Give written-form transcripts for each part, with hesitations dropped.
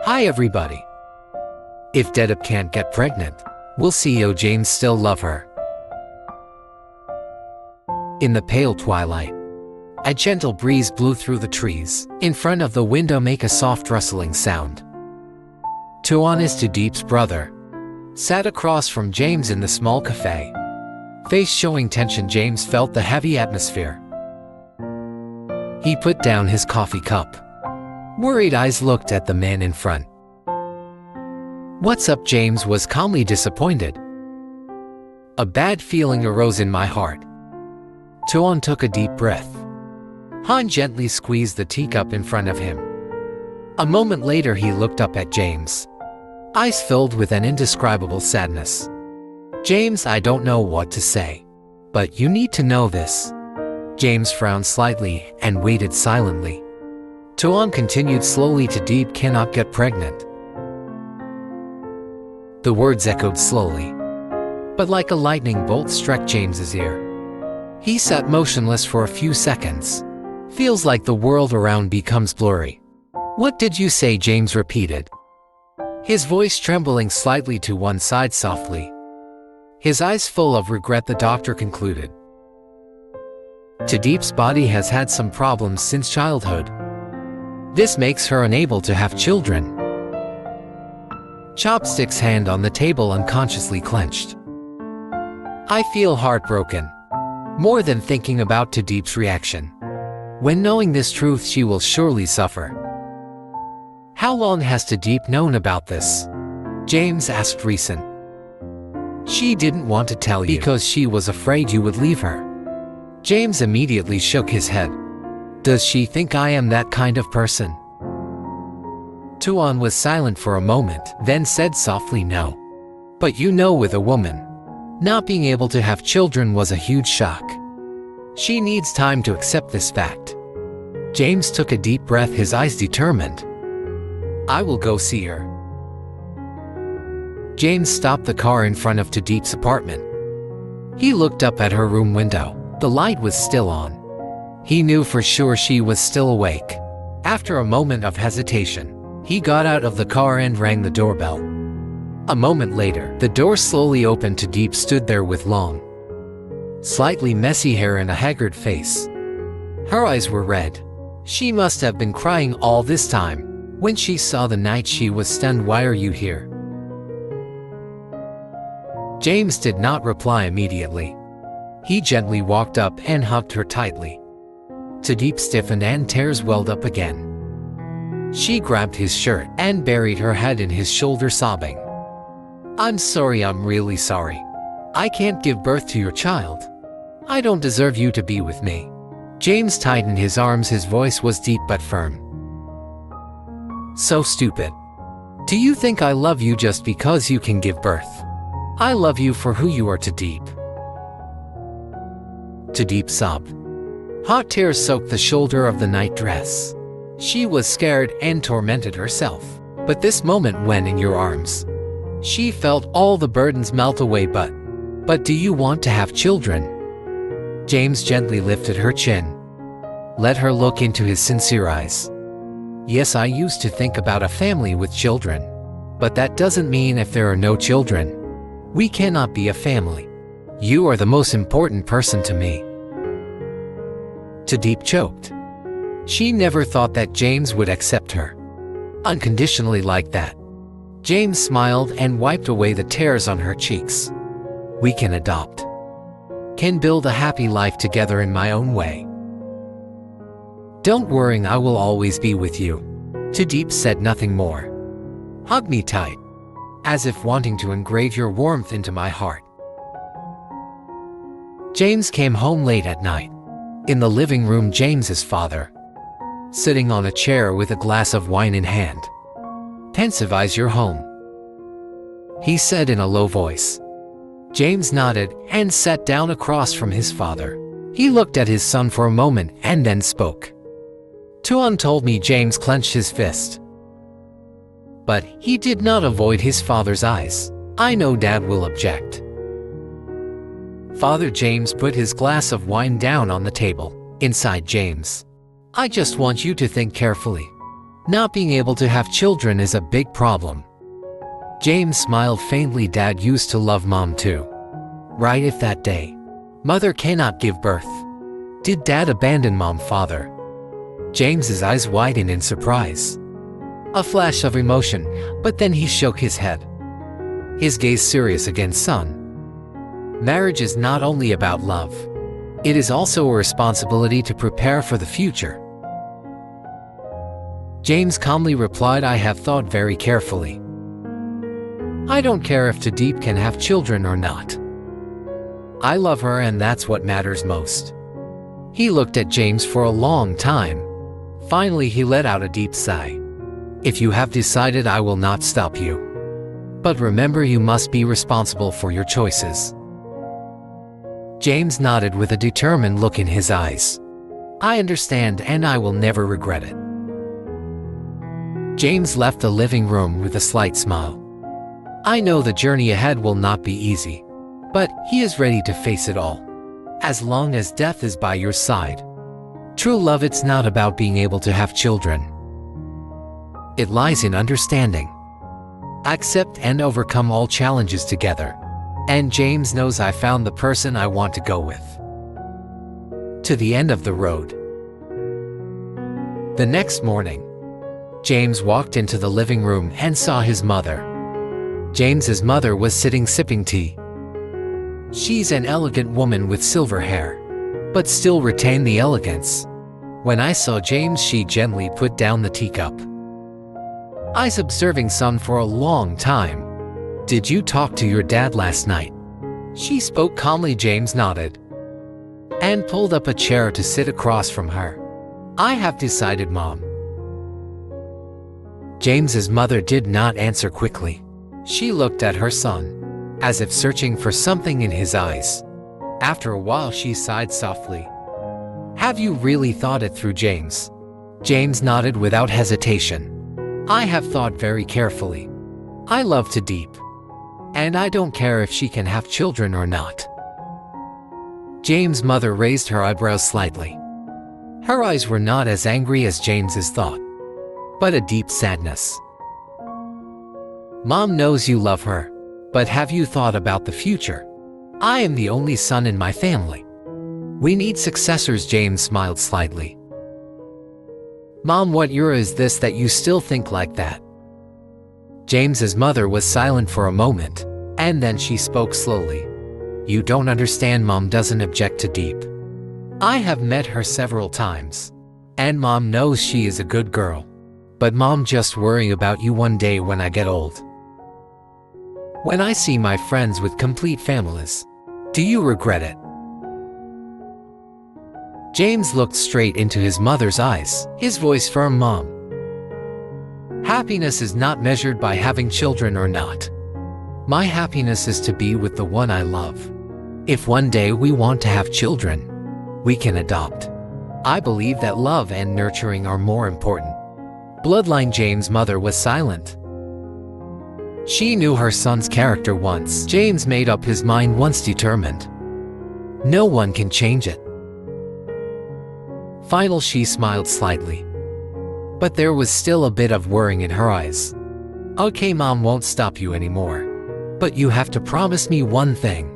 Hi everybody. If Diep can't get pregnant, will CEO James still love her? In the pale twilight, a gentle breeze blew through the trees in front of the window, make a soft rustling sound. Tuan, Diep's brother, sat across from James in the small cafe. Face showing tension, James felt the heavy atmosphere. He put down his coffee cup. Worried eyes looked at the man in front. "What's up?" James was calmly disappointed. "A bad feeling arose in my heart." Tuan took a deep breath. Han gently squeezed the teacup in front of him. A moment later he looked up at James, eyes filled with an indescribable sadness. "James, I don't know what to say, but you need to know this." James frowned slightly and waited silently. Tuan continued slowly, "Diep cannot get pregnant." The words echoed slowly, but like a lightning bolt struck James's ear. He sat motionless for a few seconds. Feels like the world around becomes blurry. "What did you say?" James repeated, his voice trembling slightly to one side softly. His eyes full of regret, the doctor concluded. Diep's body has had some problems since childhood. This makes her unable to have children. Chopstick's hand on the table unconsciously clenched. "I feel heartbroken. More than thinking about Diep's reaction. When knowing this truth, she will surely suffer." "How long has Diep known about this?" James asked recent. "She didn't want to tell you because she was afraid you would leave her." James immediately shook his head. "Does she think I am that kind of person?" Tuan was silent for a moment, then said softly, "No. But you know, with a woman, not being able to have children was a huge shock. She needs time to accept this fact." James took a deep breath, his eyes determined. "I will go see her." James stopped the car in front of Diep's apartment. He looked up at her room window. The light was still on. He knew for sure she was still awake. After a moment of hesitation, he got out of the car and rang the doorbell. A moment later, the door slowly opened. Diep stood there with long, slightly messy hair and a haggard face. Her eyes were red. She must have been crying all this time. When she saw the night, she was stunned. "Why are you here?" James did not reply immediately. He gently walked up and hugged her tightly. Diep stiffened and tears welled up again. She grabbed his shirt and buried her head in his shoulder, sobbing. "I'm sorry, I'm really sorry. I can't give birth to your child. I don't deserve you to be with me." James tightened his arms, his voice was deep but firm. "So stupid. Do you think I love you just because you can give birth? I love you for who you are to Diep." Diep sobbed. Hot tears soaked the shoulder of the night dress. She was scared and tormented herself. But this moment, when in your arms, she felt all the burdens melt away. But do you want to have children?" James gently lifted her chin. Let her look into his sincere eyes. "Yes, I used to think about a family with children. But that doesn't mean if there are no children, we cannot be a family. You are the most important person to me." Diep choked. She never thought that James would accept her unconditionally like that. James smiled and wiped away the tears on her cheeks. "We can adopt. Can build a happy life together in my own way. Don't worry, I will always be with you." Diep said nothing more. "Hug me tight, as if wanting to engrave your warmth into my heart." James came home late at night. In the living room, James's father, sitting on a chair with a glass of wine in hand. "Pensive eyes, you're home," he said in a low voice. James nodded and sat down across from his father. He looked at his son for a moment and then spoke. "Tuan told me." James clenched his fist. But he did not avoid his father's eyes. "I know Dad will object." Father James put his glass of wine down on the table. Inside James, "I just want you to think carefully. Not being able to have children is a big problem. James smiled faintly. Dad used to love Mom too. Right? If that day Mother cannot give birth, did Dad abandon Mom? Father? James's eyes widened in surprise. A flash of emotion, but then he shook his head. His gaze serious again. Son, marriage is not only about love. It is also a responsibility to prepare for the future. James calmly replied, I have thought very carefully. I don't care if Diep can have children or not. I love her, and that's what matters most. He looked at James for a long time. Finally, he let out a deep sigh. If you have decided, I will not stop you. But remember, you must be responsible for your choices. James nodded with a determined look in his eyes. I understand, and I will never regret it. James left the living room with a slight smile. I know the journey ahead will not be easy, but he is ready to face it all. As long as death is by your side. True love, it's not about being able to have children. It lies in understanding. Accept and overcome all challenges together. And James knows I found the person I want to go with. To the end of the road. The next morning, James walked into the living room and saw his mother. James's mother was sitting sipping tea. She's an elegant woman with silver hair, but still retained the elegance. When I saw James, she gently put down the teacup. I's observing son for a long time. Did you talk to your dad last night? She spoke calmly. James nodded and pulled up a chair to sit across from her. I have decided, Mom. James's mother did not answer quickly. She looked at her son, as if searching for something in his eyes. After a while, she sighed softly. Have you really thought it through, James? James nodded without hesitation. I have thought very carefully. I love Diep, and I don't care if she can have children or not. James' mother raised her eyebrows slightly. Her eyes were not as angry as James's thought, but a deep sadness. Mom knows you love her, but have you thought about the future? I am the only son in my family. We need successors. James smiled slightly. Mom, what era is this that you still think like that? James's mother was silent for a moment, and then she spoke slowly. You don't understand. Mom doesn't object to Diep. I have met her several times, and Mom knows she is a good girl. But Mom just worrying about you one day when I get old. When I see my friends with complete families, do you regret it? James looked straight into his mother's eyes, his voice firm. Mom, happiness is not measured by having children or not. My happiness is to be with the one I love. If one day we want to have children, we can adopt. I believe that love and nurturing are more important. Bloodline. James' mother was silent. She knew her son's character once. James made up his mind once determined. No one can change it. Finally, she smiled slightly, but there was still a bit of worrying in her eyes. Okay, Mom won't stop you anymore, but you have to promise me one thing.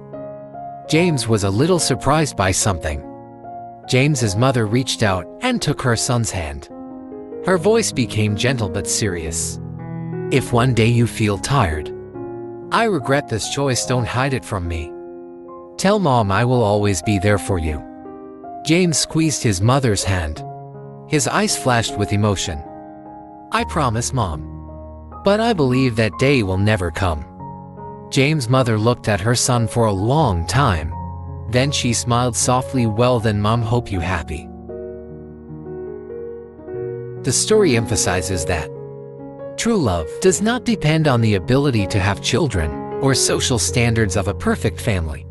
James was a little surprised by something. James's mother reached out and took her son's hand. Her voice became gentle but serious. If one day you feel tired, I regret this choice, don't hide it from me. Tell Mom I will always be there for you. James squeezed his mother's hand. His eyes flashed with emotion. I promise, Mom. But I believe that day will never come. James' mother looked at her son for a long time. Then she smiled softly. Well then, Mom, hope you happy. The story emphasizes that true love does not depend on the ability to have children or social standards of a perfect family.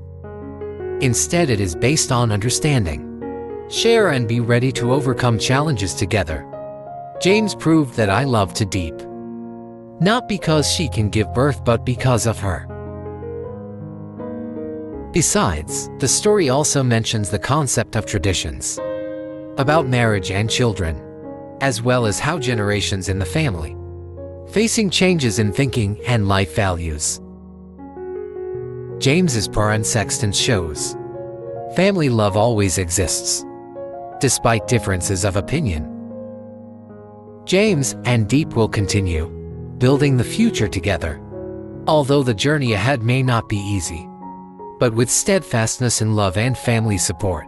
Instead, it is based on understanding, share, and be ready to overcome challenges together. James proved that I love Diep, not because she can give birth, but because of her. Besides, the story also mentions the concept of traditions about marriage and children. as well as how generations in the family facing changes in thinking and life values. James's parent sextant shows family love always exists, despite differences of opinion. James and Diep will continue building the future together, although the journey ahead may not be easy, but with steadfastness in love and family support,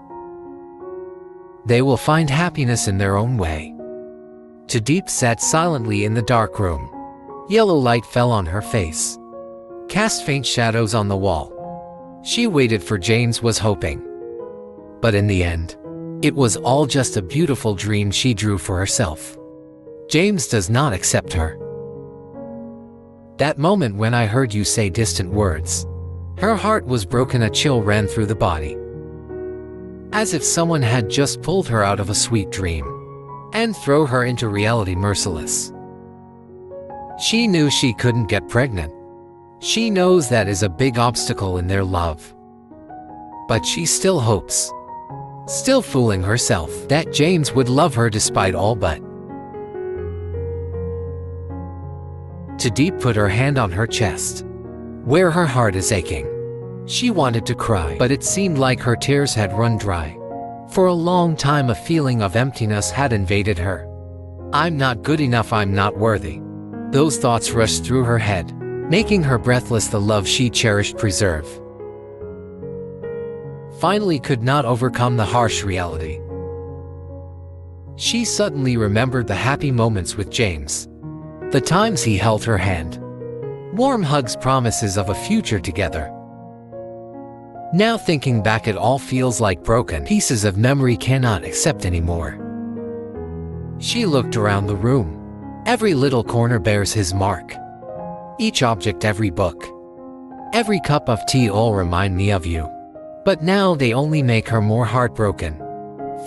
they will find happiness in their own way. Diep sat silently in the dark room. Yellow light fell on her face, cast faint shadows on the wall. She waited for James, was hoping. But in the end, it was all just a beautiful dream she drew for herself. James does not accept her. That moment when I heard you say distant words, her heart was broken. A chill ran through the body, as if someone had just pulled her out of a sweet dream and throw her into reality merciless. She knew she couldn't get pregnant. She knows that is a big obstacle in their love. But she still hopes, still fooling herself, that James would love her despite all. But Diep put her hand on her chest, where her heart is aching. She wanted to cry, but it seemed like her tears had run dry. For a long time a feeling of emptiness had invaded her. I'm not good enough, I'm not worthy. Those thoughts rushed through her head, making her breathless. The love she cherished preserve finally could not overcome the harsh reality. She suddenly remembered the happy moments with James, the times he held her hand, warm hugs, promises of a future together. Now thinking back, it all feels like broken pieces of memory cannot accept anymore. She looked around the room. Every little corner bears his mark. Each object, every book, every cup of tea, all remind me of you. But now they only make her more heartbroken.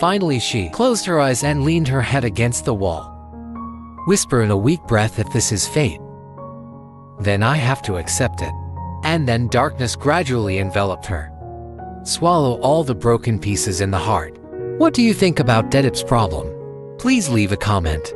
Finally she closed her eyes and leaned her head against the wall. Whisper in a weak breath, if this is fate, then I have to accept it. And then darkness gradually enveloped her. Swallow all the broken pieces in the heart. What do you think about Diep's problem? Please leave a comment.